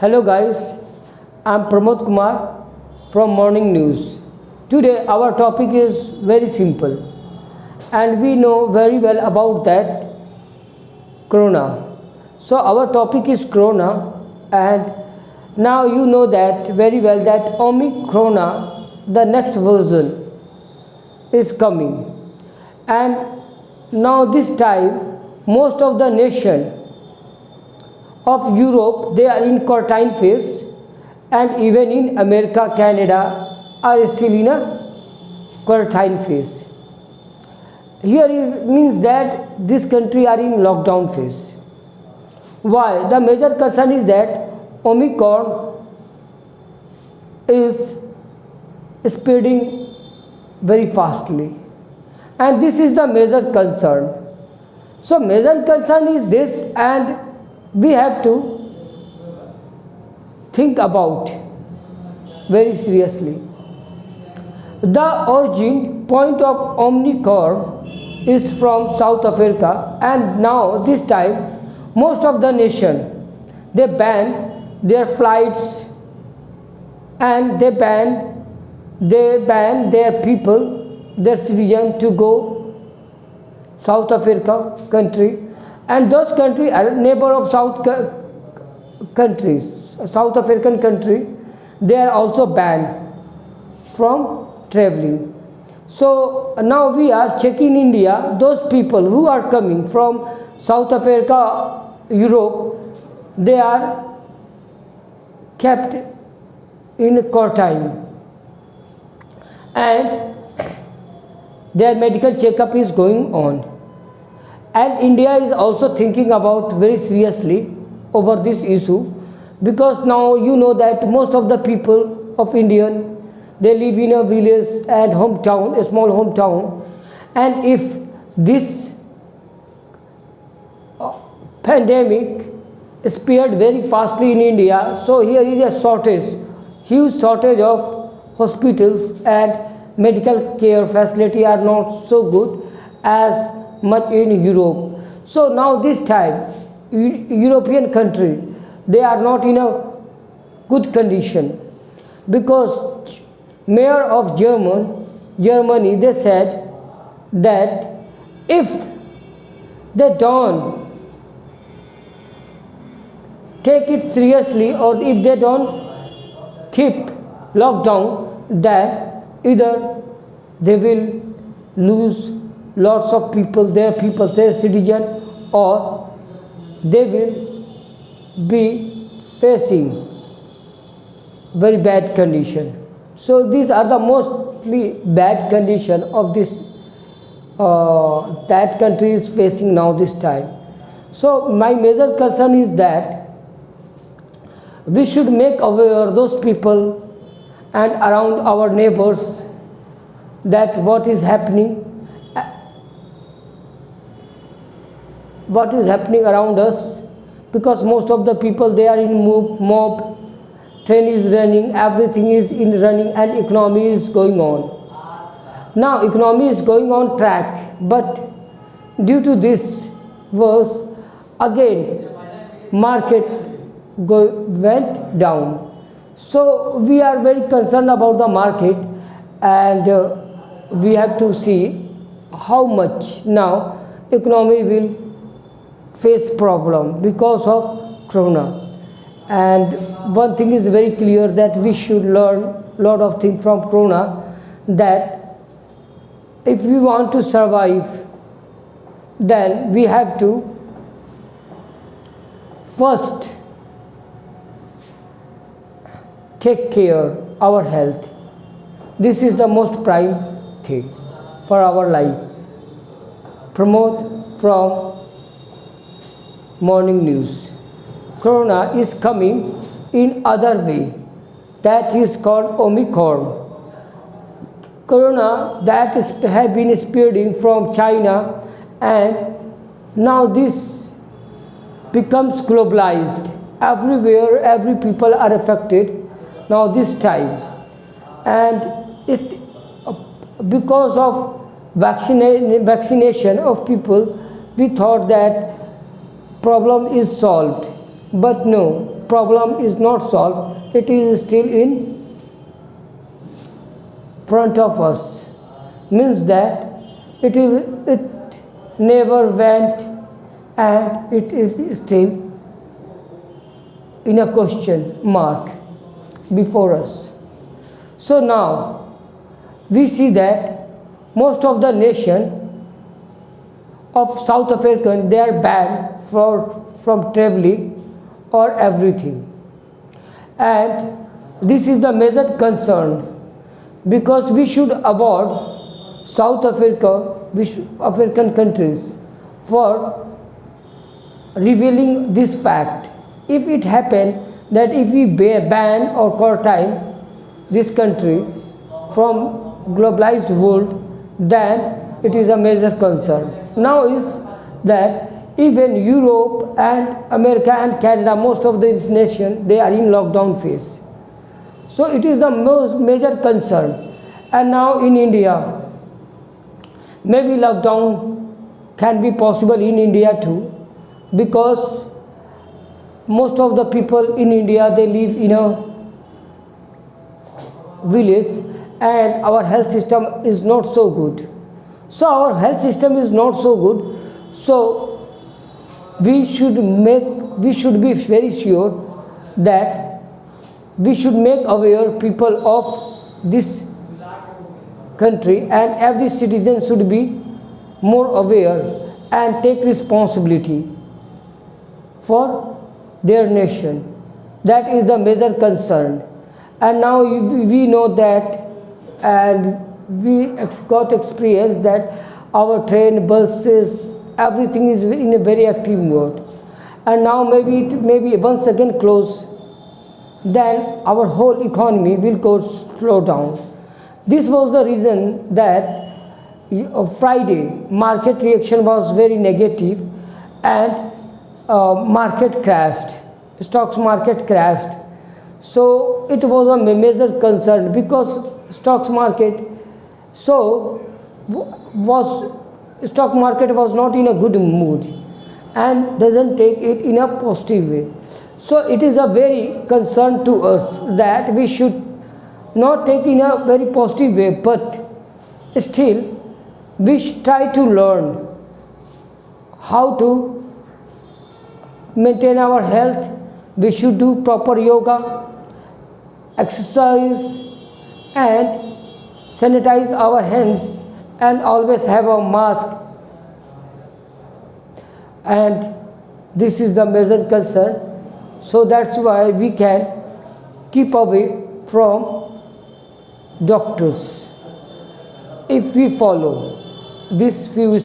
Hello guys, I'm Pramod Kumar from Morning News. Today our topic is very simple and we know very well about that Corona. So our topic is Corona, and now you know that very well that Omicron, the next version, is coming. And now this time most of the nation of Europe, they are in quarantine phase, and even in America, Canada are still in a quarantine phase. Here is means that this country are in lockdown phase. Why? The major concern is that Omicron is spreading very fastly, and this is the major concern. So major concern is this, and we have to think about very seriously. The origin point of Omicron is from South Africa, and now this time most of the nation, they ban their flights, and they ban their people, their citizens to go South Africa country, and those countries are neighbor of countries, South African country, they are also banned from traveling. So now we are checking India, those people who are coming from South Africa, Europe, they are kept in quarantine, and their medical checkup is going on. And India is also thinking about very seriously over this issue, because now you know that most of the people of Indian, they live in a village and hometown, a small hometown, and if this pandemic spread very fastly in India, so here is a shortage, huge shortage of hospitals, and medical care facility are not so good as much in Europe. So now this time European country, they are not in a good condition, because mayor of Germany, they said that if they don't take it seriously, or if they don't keep lockdown, then either they will lose lots of people, their citizen, or they will be facing very bad condition. So these are the mostly bad condition of this that country is facing now this time. So my major concern is that we should make aware those people and around our neighbors that what is happening around us, because most of the people, they are in mob, train is running, everything is in running, and economy is going on. Now economy is going on track, but due to this verse, again market went down. So we are very concerned about the market, and we have to see how much now economy will face problem because of Corona. And one thing is very clear, that we should learn a lot of things from Corona, that if we want to survive, then we have to first take care our health. This is the most prime thing for our life. Pramod from Morning News. Corona is coming in other way, that is called Omicron. Corona that have been spreading from China, and now this becomes globalized. Everywhere, every people are affected now this time, and it because of vaccination of people, we thought that problem is solved, but no, problem is not solved, it is still in front of us. Means that it never went and it is still in a question mark before us. So now we see that most of the nation of South African, they are banned from traveling or everything, and this is the major concern, because we should avoid South Africa, African countries for revealing this fact. If it happen that if we ban or quarantine this country from globalized world, then it is a major concern. Now is that even Europe and America and Canada, most of these nations, they are in lockdown phase. So it is the most major concern. And now in India, maybe lockdown can be possible in India too, because most of the people in India, they live in a village and our health system is not so good. So our health system is not so good. So we should be very sure that we should make aware people of this country, and every citizen should be more aware and take responsibility for their nation. That is the major concern. And now we know that, and we got experience that our train, buses, everything is in a very active mode. And now maybe it may be once again closed, then our whole economy will go slow down. This was the reason that Friday market reaction was very negative, and market crashed, stocks market crashed. So it was a major concern, because stocks market stock market was not in a good mood and doesn't take it in a positive way. So it is a very concern to us that we should not take in a very positive way, but still we should try to learn how to maintain our health. We should do proper yoga, exercise, and sanitize our hands, and always have a mask. And this is the major concern. So that's why we can keep away from doctors if we follow these few